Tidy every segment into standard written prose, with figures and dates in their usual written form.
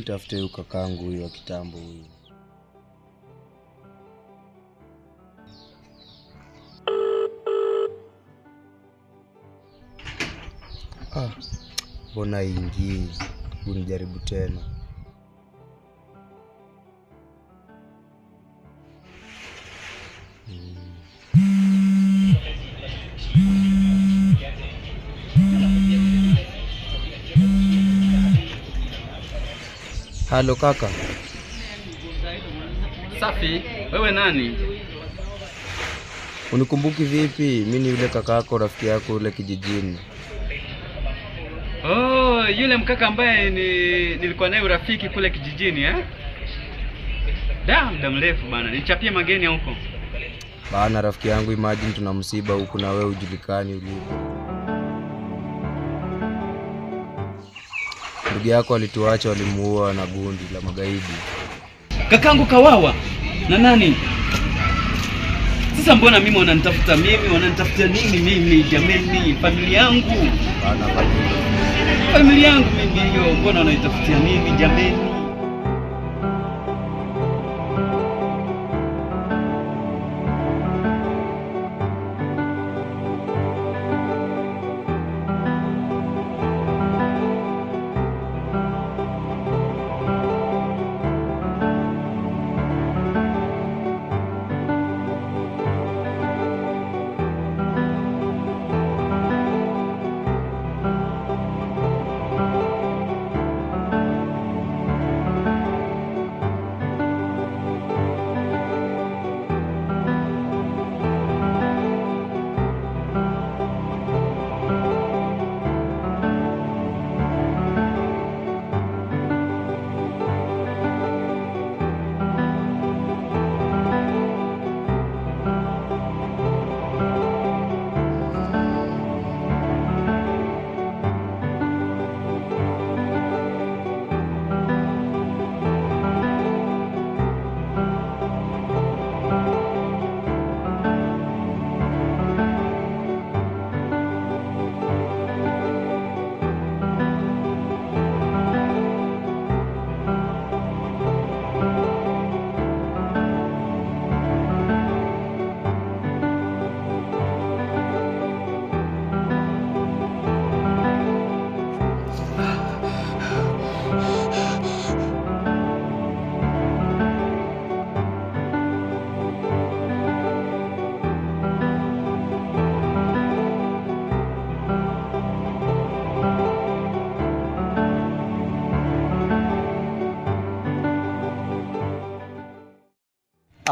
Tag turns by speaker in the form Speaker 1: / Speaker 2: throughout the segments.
Speaker 1: nitafute huyo kakangu huyo wa kitambo huyo. Mbona ingii? Unijaribu tena. Halo kaka.
Speaker 2: Safi, wewe nani?
Speaker 1: Unikumbuki vipi? Mimi ni yule kaka yako, rafiki yako yule kijijini.
Speaker 2: Oh, yule mkaka ambaye nilikuwa naye urafiki kule kijijini muda mrefu bana. Nichapie mageni huko.
Speaker 1: Bana rafiki yangu, imagine tuna msiba huku na wewe hujulikani ulipo. Ndugu yako alituacha, walimuua na gundi la magaidi.
Speaker 2: Kakangu kawawa na nani? Sasa mbona mimi wananitafuta mimi? Wananitafuta nini mimi jameni? Familia yangu.
Speaker 1: Bana
Speaker 2: familia yangu mimi hiyo, mbona wanaitafutia mimi jameni?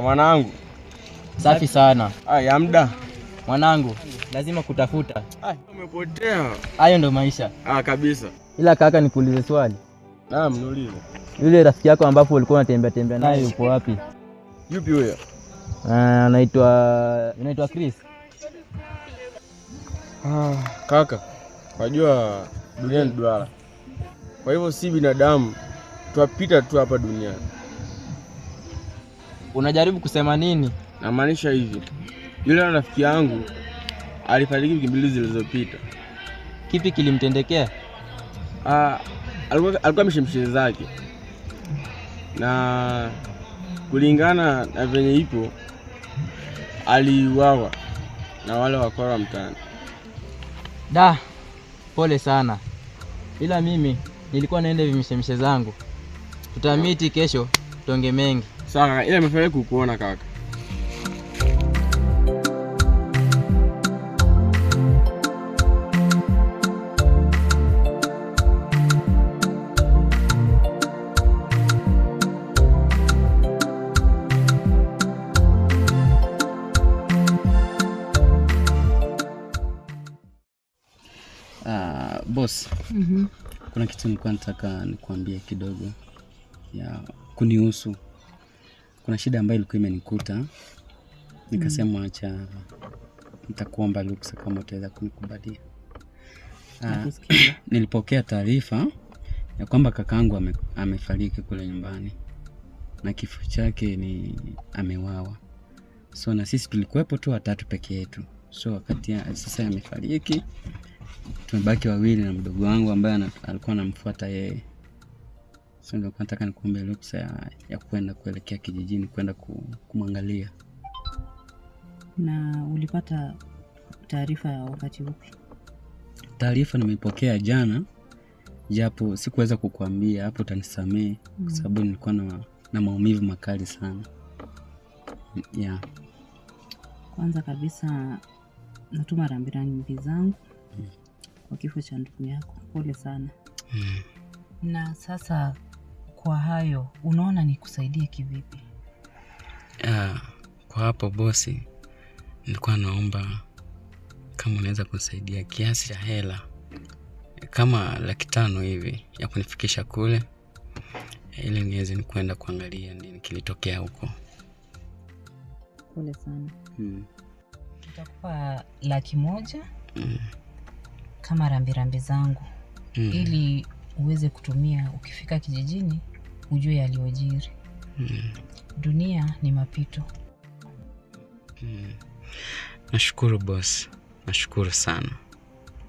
Speaker 3: Mwanangu.
Speaker 4: Safi sana.
Speaker 3: Ya muda.
Speaker 4: Mwanangu, lazima kutafuta.
Speaker 3: Umepotea.
Speaker 4: Hayo ndo maisha.
Speaker 3: Kabisa.
Speaker 4: Ila kaka, nikuulize swali.
Speaker 3: Naam, niulize.
Speaker 4: Yule rafiki yako ambapo ulikuwa unatembea naye yupo wapi?
Speaker 3: Yupi huyo?
Speaker 4: Anaitwa Chris.
Speaker 3: Kaka, wajua dunia ni duara. Kwa hivyo si binadamu tuapita tu hapa duniani.
Speaker 4: Unajaribu kusema nini?
Speaker 3: Namaanisha hivi. Yule rafiki yangu alifariki wiki mbili zilizopita.
Speaker 4: Kipi kilimtendekea?
Speaker 3: Alikuwa ameshemshe zake. Na kulingana na venye ipo aliuawa na wale wakora mtaani.
Speaker 4: Pole sana. Ila mimi nilikuwa naenda vimshemshe zangu. Tutamiti kesho tuonge mengi.
Speaker 3: Sawa, ila nimefurahi kukuona kaka.
Speaker 2: Boss. Kuna kitu nilikuwa nataka nikuambie kidogo ya kunihusu. Kuna shida ambayo ilikuwa imenikuta. Nikasema acha nitakuomba ruksa kama utaweza kunikubalia. Nilipokea taarifa ya kwamba kakaangu amefariki kule nyumbani. Na kifo chake ni ameuawa. So na sisi tulikuwepo tu watatu peke yetu. So wakati sasa amefariki, tumebaki wawili na mdogo wangu ambaye alikuwa anamfuata yeye. So ndio nataka nikuombe ruhusa ya kwenda kuelekea kijijini kwenda kumwangalia.
Speaker 5: Na ulipata taarifa wakati upi?
Speaker 2: Taarifa nimeipokea jana, japo sikuweza kukuambia, hapo utanisamee kwa sababu nilikuwa na maumivu makali sana. Yeah.
Speaker 5: Kwanza kabisa natuma rambirambi zangu kwa kifo cha ndugu yako. Pole sana. Na sasa kwa hayo unaona nikusaidie kivipi?
Speaker 2: Kwa hapo bosi, nilikuwa naomba kama unaweza kunisaidia kiasi cha hela kama 500,000 hivi ya kunifikisha kule, ili niweze kwenda kuangalia nini kilitokea huko.
Speaker 5: Pole sana. Nitakupa 100,000 kama rambirambi zangu ili uweze kutumia ukifika kijijini ujue yaliyojiri. Dunia ni mapito.
Speaker 2: Nashukuru boss. Nashukuru sana.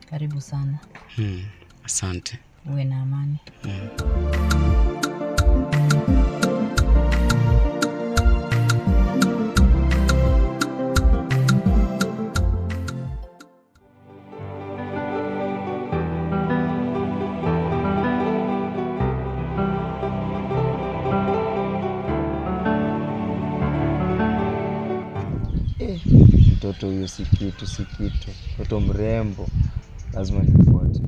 Speaker 5: Karibu sana.
Speaker 2: Asante.
Speaker 5: Uwe na amani.
Speaker 1: Mtoto huyo si kitu. Mtoto mrembo, lazima nifuate.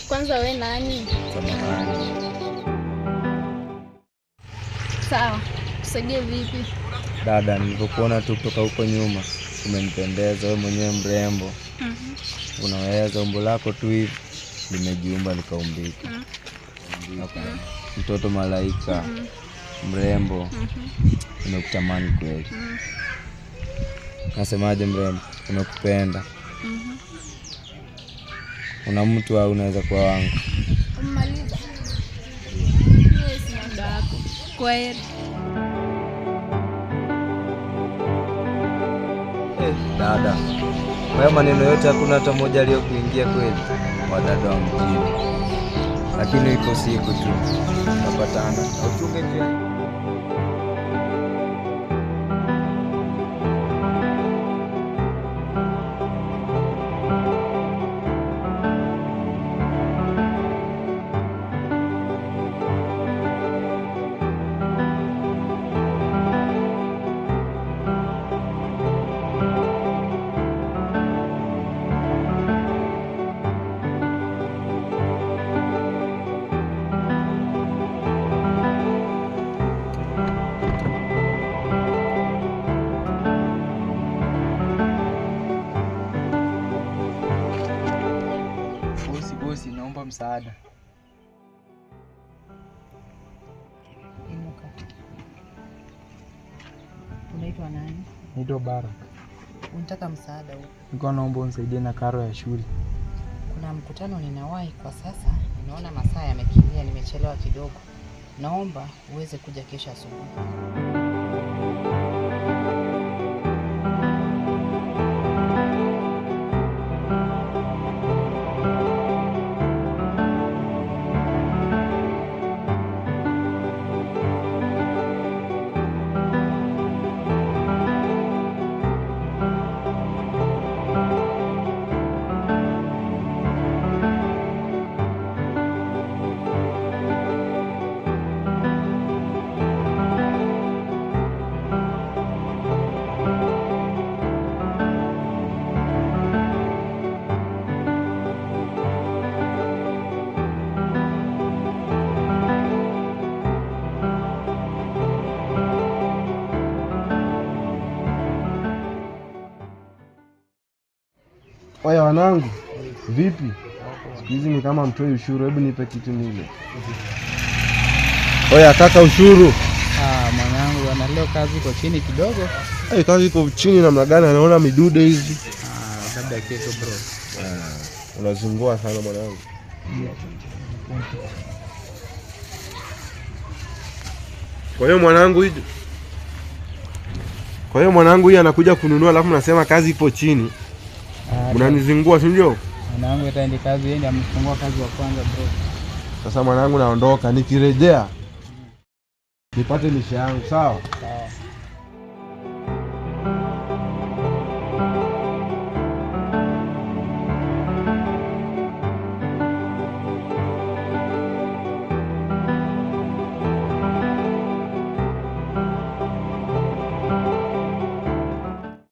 Speaker 6: Kwanza wewe nani? Sawa. Tusaidie vipi?
Speaker 1: Dada, nilipokuona tu kutoka huko nyuma, umenipendeza, wewe mwenyewe mrembo. Unaweza, umbo lako tu hivi limejiumba likaumbika. Mtoto malaika, mrembo. Nimekutamani kweli. Nasemaje mrembo? Nimekupenda. Una mtu au unaweza kuwa wangu?
Speaker 6: Umaliza. Yes, muda wako. Kwaheri.
Speaker 1: Dada, kwa maneno yote hakuna hata moja aliyokuingia kweli? Wadada wa mjini. Lakini iko siku tu napatana. Uchunge njia.
Speaker 4: Naomba msaada.
Speaker 5: Inuka. Unaitwa nani?
Speaker 4: Naitwa Bara.
Speaker 5: Unataka msaada upi?
Speaker 4: Nilikuwa naomba unisaidie na karo ya shule.
Speaker 5: Kuna mkutano ninawahi kwa sasa. Ninaona masaa yamekimbia, nimechelewa kidogo. Naomba uweze kuja kesho asubuhi.
Speaker 3: Oya wanangu, vipi? Siku hizi ni kama mtoi ushuru, hebu nipe kitu nile. Oya kaka, ushuru.
Speaker 4: Mwanangu ana leo kazi iko chini kidogo.
Speaker 3: Kazi iko chini namna gani? Anaona midude hizi.
Speaker 4: Labda kesho bro.
Speaker 3: Unazungua sana mwanangu. Kwa hiyo mwanangu hii anakuja kununua, alafu mnasema kazi ipo chini. Mnanizingua, si ndio?
Speaker 4: Mwanangu itaende kazi, yeye ndiye amefungua kazi wa kwanza bro.
Speaker 3: Sasa mwanangu naondoka, nikirejea nipate misha yangu, sawa?
Speaker 4: Sawa.